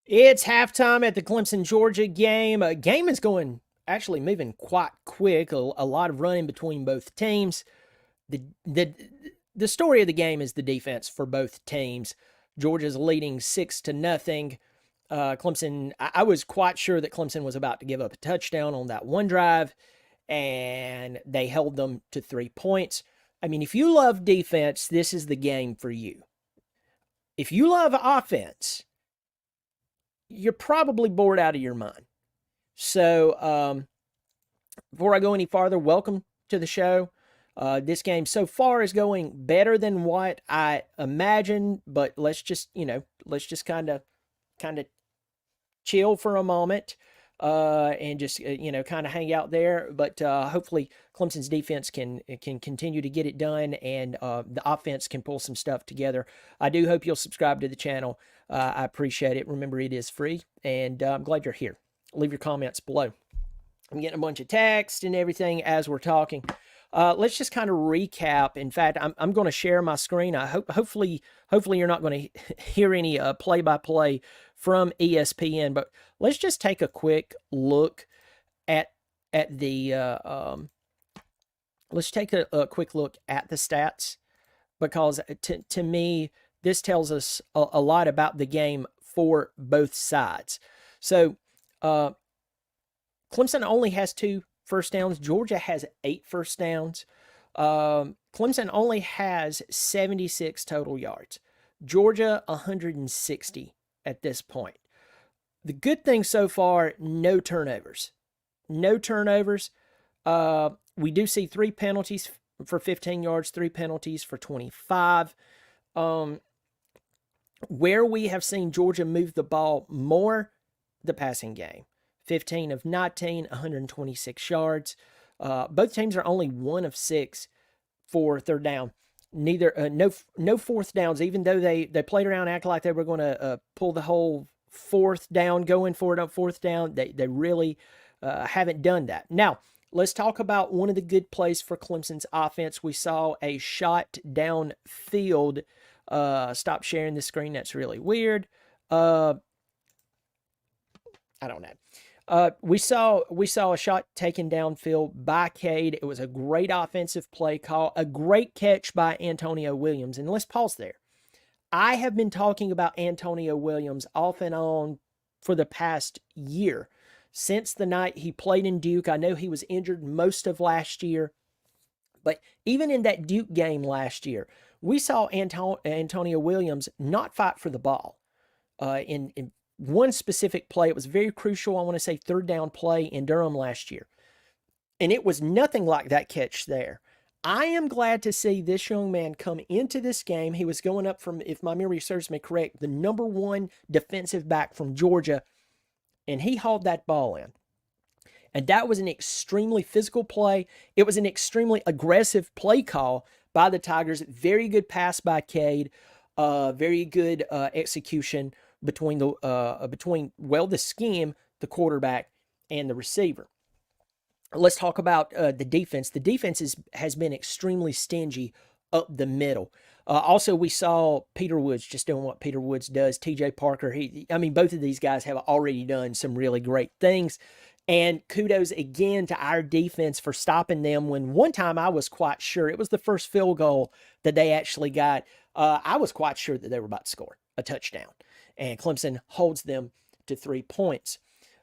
It's halftime at the Clemson Georgia game. Game is going actually moving quite quick. A lot of running between both teams. The the the story of the game is the defense for both teams. Georgia's leading 6-0. Clemson. I was quite sure that Clemson was about to give up a touchdown on that one drive, and they held them to 3 points. I mean, if you love defense, this is the game for you. If you love offense, you're probably bored out of your mind. So, before I go any farther, welcome to the show. This game so far is going better than what I imagined, but let's just kind of chill for a moment, and just kind of hang out there. But hopefully, Clemson's defense can continue to get it done, and the offense can pull some stuff together. I do hope you'll subscribe to the channel. I appreciate it. Remember, it is free, and I'm glad you're here. Leave your comments below. I'm getting a bunch of text and everything as we're talking. Let's just kind of recap. In fact, I'm going to share my screen. Hopefully you're not going to hear any play-by-play from ESPN, but let's just take a quick look at the let's take a quick look at the stats, because to me this tells us a lot about the game for both sides. So Clemson only has 2 first downs. Georgia has 8 first downs. Clemson only has 76 total yards. Georgia 160 at this point. The good thing so far, no turnovers. No turnovers. We do see 3 penalties for 15 yards, 3 penalties for 25. Where we have seen Georgia move the ball more, the passing game. 15 of 19, 126 yards. Both teams are only 1 of 6 for third down. No fourth downs, even though they played around, acted like they were going to pull the whole fourth down, going for it on fourth down. They really haven't done that. Now, let's talk about one of the good plays for Clemson's offense. We saw a shot downfield. Stop sharing the screen. That's really weird. I don't know. We saw a shot taken downfield by Cade. It was a great offensive play call, a great catch by Antonio Williams. And let's pause there. I have been talking about Antonio Williams off and on for the past year, since the night he played in Duke. I know he was injured most of last year, but even in that Duke game last year, we saw Antonio Williams not fight for the ball. In one specific play, it was very crucial, I want to say third down play in Durham last year. And it was nothing like that catch there. I am glad to see this young man come into this game. He was going up from, if my memory serves me correct, the number 1 defensive back from Georgia, and he hauled that ball in. And that was an extremely physical play. It was an extremely aggressive play call by the Tigers. Very good pass by Cade. Very good execution between the scheme, the quarterback, and the receiver. Let's talk about the defense. The defense has been extremely stingy up the middle. Also, we saw Peter Woods just doing what Peter Woods does. TJ Parker, both of these guys have already done some really great things. And kudos again to our defense for stopping them when one time I was quite sure, it was the first field goal that they actually got. I was quite sure that they were about to score a touchdown. And Clemson holds them to 3 points.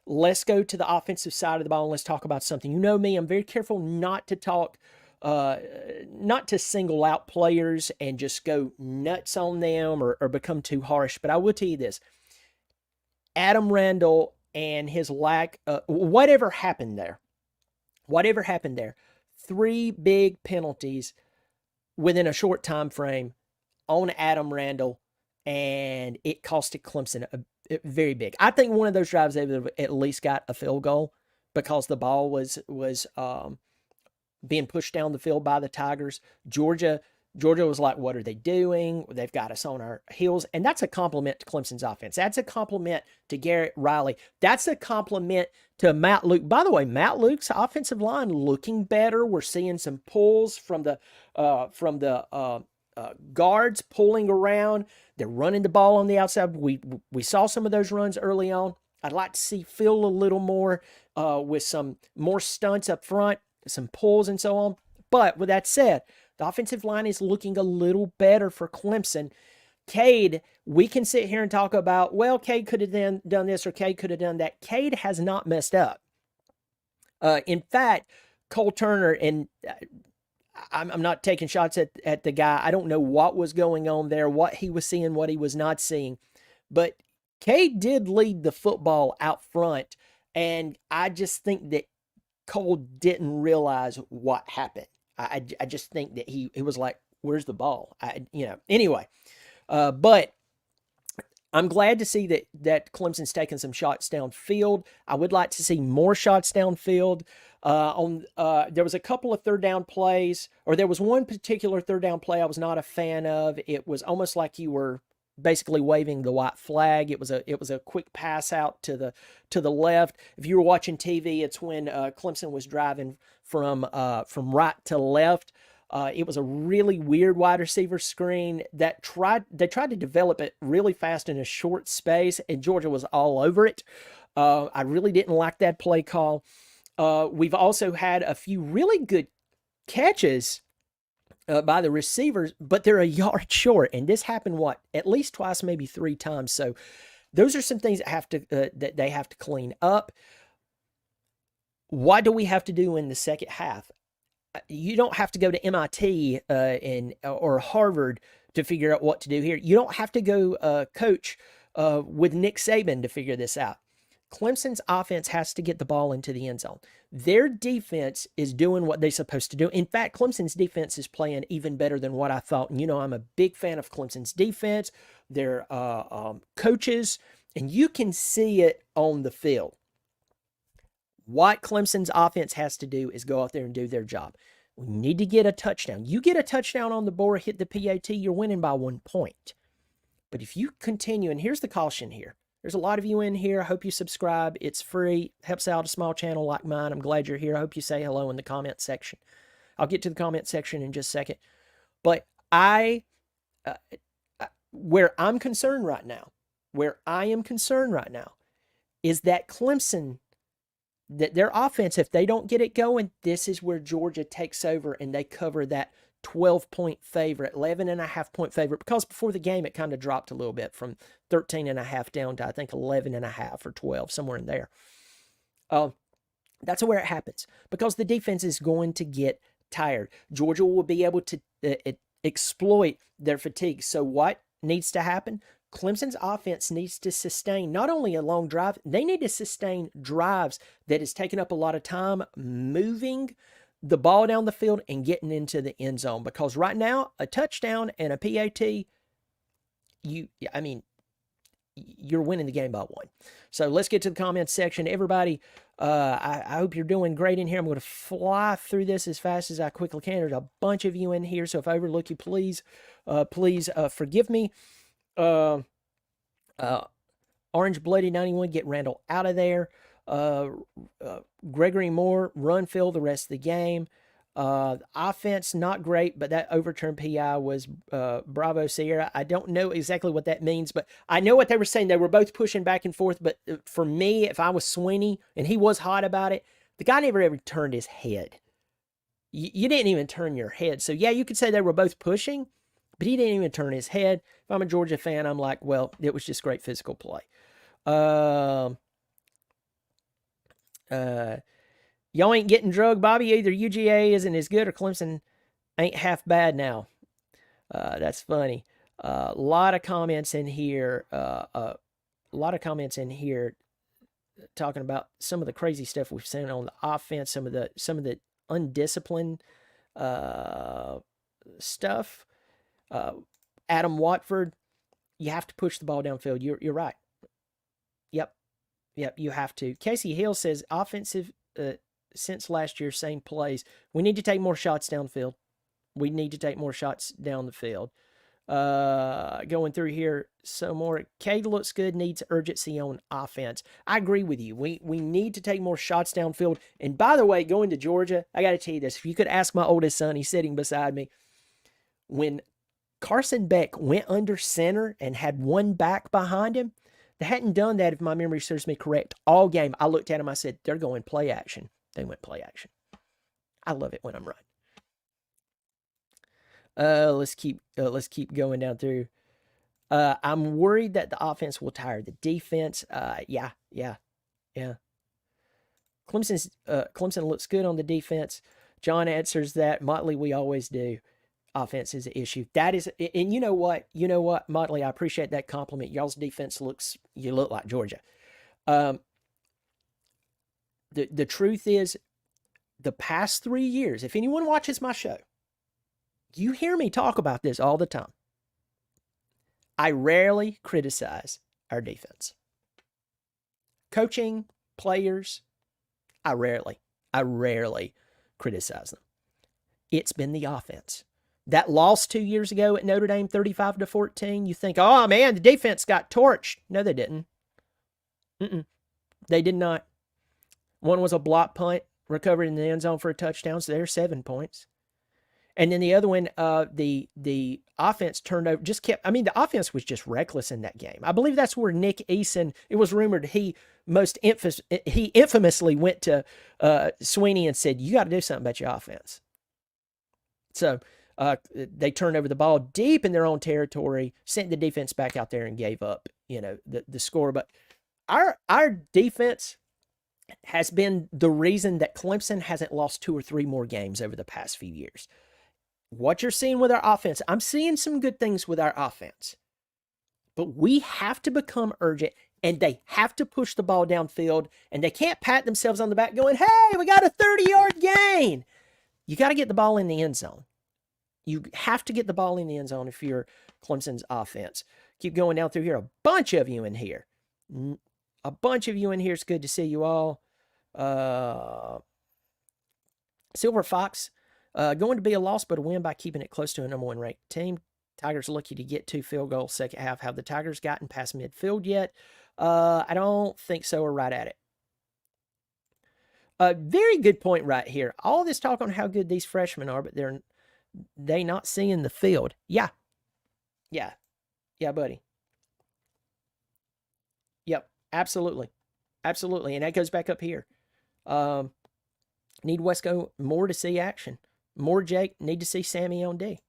Let's go to the offensive side of the ball and let's talk about something. You know me, I'm very careful not to single out players and just go nuts on them or become too harsh. But I will tell you this. Adam Randall and his lack, whatever happened there, 3 big penalties within a short time frame on Adam Randall, and it costed Clemson very big. I think one of those drives they would have at least got a field goal, because the ball was being pushed down the field by the Tigers. Georgia was like, what are they doing? They've got us on our heels. And that's a compliment to Clemson's offense. That's a compliment to Garrett Riley. That's a compliment to Matt Luke. By the way, Matt Luke's offensive line looking better. We're seeing some pulls from the guards pulling around. They're running the ball on the outside. We saw some of those runs early on. I'd like to see Phil a little more with some more stunts up front, some pulls and so on. But with that said, the offensive line is looking a little better for Clemson. Cade, we can sit here and talk about, well, Cade could have done this or Cade could have done that. Cade has not messed up. In fact, Cole Turner, and I'm not taking shots at the guy. I don't know what was going on there, what he was seeing, what he was not seeing. But Cade did lead the football out front, and I just think that Cole didn't realize what happened. I just think that he was like, where's the ball? Anyway. But I'm glad to see that Clemson's taking some shots downfield. I would like to see more shots downfield. There was a couple of third down plays, or there was one particular third down play I was not a fan of. It was almost like you were basically waving the white flag. It was a quick pass out to the left. If you were watching TV, it's when Clemson was driving from right to left. It was a really weird wide receiver screen that they tried to develop it really fast in a short space, and Georgia was all over it. I really didn't like that play call. We've also had a few really good catches by the receivers, but they're a yard short, and this happened at least twice, maybe three times. So those are some things that they have to clean up. What do we have to do in the second half? You don't have to go to MIT or Harvard to figure out what to do here. You don't have to go coach with Nick Saban to figure this out. Clemson's offense has to get the ball into the end zone. Their defense is doing what they're supposed to do. In fact, Clemson's defense is playing even better than what I thought. And I'm a big fan of Clemson's defense, their coaches, and you can see it on the field. What Clemson's offense has to do is go out there and do their job. We need to get a touchdown. You get a touchdown on the board, hit the PAT, you're winning by 1 point. But if you continue, and here's the caution here. There's a lot of you in here. I hope you subscribe. It's free. Helps out a small channel like mine. I'm glad you're here. I hope you say hello in the comment section. I'll get to the comment section in just a second. But where I am concerned right now, is that Clemson, that their offense, if they don't get it going, this is where Georgia takes over and they cover that 12-point favorite, 11.5-point favorite, because before the game it kind of dropped a little bit from 13.5 down to I think 11.5 or 12, somewhere in there. That's where it happens, because the defense is going to get tired. Georgia will be able to exploit their fatigue. So what needs to happen? Clemson's offense needs to sustain not only a long drive, they need to sustain drives that is taking up a lot of time moving the ball down the field and getting into the end zone. Because right now, a touchdown and a PAT, you're winning the game by 1. So let's get to the comments section. Everybody, I hope you're doing great in here. I'm going to fly through this as fast as I quickly can. There's a bunch of you in here, so if I overlook you, please forgive me. Orange Bloody 91, get Randall out of there. Gregory Moore, run Phil the rest of the game. Offense, not great, but that overturned PI was Bravo Sierra. I don't know exactly what that means, but I know what they were saying. They were both pushing back and forth, but for me, if I was Sweeney, and he was hot about it, the guy never ever turned his head. You didn't even turn your head. So, yeah, you could say they were both pushing, but he didn't even turn his head. If I'm a Georgia fan, I'm like, well, it was just great physical play. Y'all ain't getting drugged, Bobby. Either UGA isn't as good or Clemson ain't half bad now. That's funny. A lot of comments in here. Talking about some of the crazy stuff we've seen on the offense, some of the undisciplined stuff. Adam Watford, you have to push the ball downfield. You're right. Yep, you have to. Casey Hill says offensive since last year, same plays. We need to take more shots downfield. Down the field. Going through here some more. Cade looks good, needs urgency on offense. I agree with you. We need to take more shots downfield. And by the way, going to Georgia, I got to tell you this. If you could ask my oldest son, he's sitting beside me, when Carson Beck went under center and had one back behind him. They hadn't done that, if my memory serves me correct, all game. I looked at him, I said, they're going play action. They went play action. I love it when I'm right. Let's keep going down through. I'm worried that the offense will tire the defense. Yeah. Clemson looks good on the defense. John answers that. Motley, we always do. Offense is an issue. That is, and you know what, Motley, I appreciate that compliment. Y'all's defense you look like Georgia. The truth is, the past 3 years, if anyone watches my show, you hear me talk about this all the time. I rarely criticize our defense. Coaching, players, I rarely criticize them. It's been the offense. That loss 2 years ago at Notre Dame, 35-14, you think, oh man, the defense got torched. No, they didn't. They did not. One was a block punt, recovered in the end zone for a touchdown, so there's 7 points. And then the other one, the offense turned over, the offense was just reckless in that game. I believe that's where Nick Eason, it was rumored he infamously went to Sweeney and said, you got to do something about your offense. So they turned over the ball deep in their own territory, sent the defense back out there and gave up, the score. But our defense has been the reason that Clemson hasn't lost 2 or 3 more games over the past few years. What you're seeing with our offense, I'm seeing some good things with our offense. But we have to become urgent, and they have to push the ball downfield, and they can't pat themselves on the back going, hey, we got a 30-yard gain. You got to get the ball in the end zone. You have to get the ball in the end zone if you're Clemson's offense. Keep going down through here. A bunch of you in here. It's good to see you all. Silver Fox, going to be a loss, but a win by keeping it close to a number 1 ranked team. Tigers lucky to get 2 field goals second half. Have the Tigers gotten past midfield yet? I don't think so. We're right at it. A very good point right here. All this talk on how good these freshmen are, but they not seeing the field. Yeah, buddy. Yep, absolutely. And that goes back up here. Need Wesco more to see action. More Jake, need to see Sammy on D.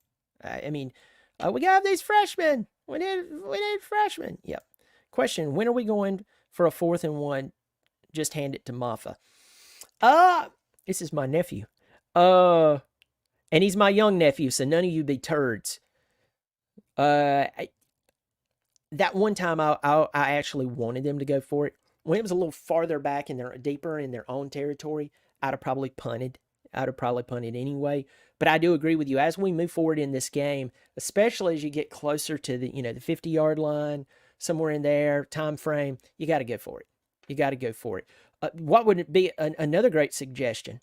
We got these freshmen. We need freshmen. Yep. Question, when are we going for a 4th and 1? Just hand it to Maffa. This is my nephew. And he's my young nephew, so none of you be turds. That one time I actually wanted them to go for it. When it was a little farther back and they're deeper in their own territory, I'd have probably punted. Anyway. But I do agree with you. As we move forward in this game, especially as you get closer to the 50-yard line, somewhere in there, time frame, you got to go for it. What would it be? Another great suggestion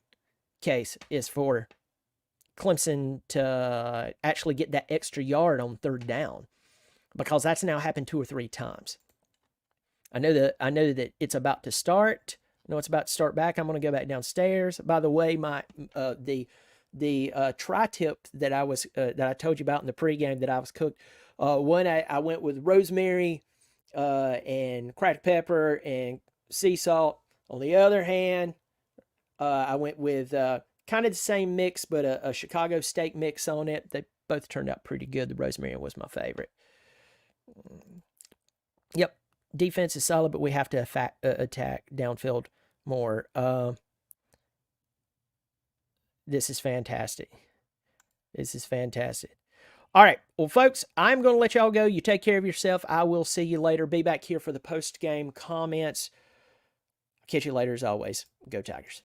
case is for Clemson to actually get that extra yard on 3rd down, because that's now happened 2 or 3 times. I know that it's about to start. I know it's about to start back. I'm going to go back downstairs. By the way, my the tri-tip that I told you about in the pregame that I was cooked. One I went with rosemary and cracked pepper and sea salt. On the other hand, I went with kind of the same mix, but a Chicago steak mix on it. They both turned out pretty good. The rosemary was my favorite. Yep. Defense is solid, but we have to attack downfield more. This is fantastic. All right. Well, folks, I'm going to let y'all go. You take care of yourself. I will see you later. Be back here for the post-game comments. Catch you later as always. Go Tigers.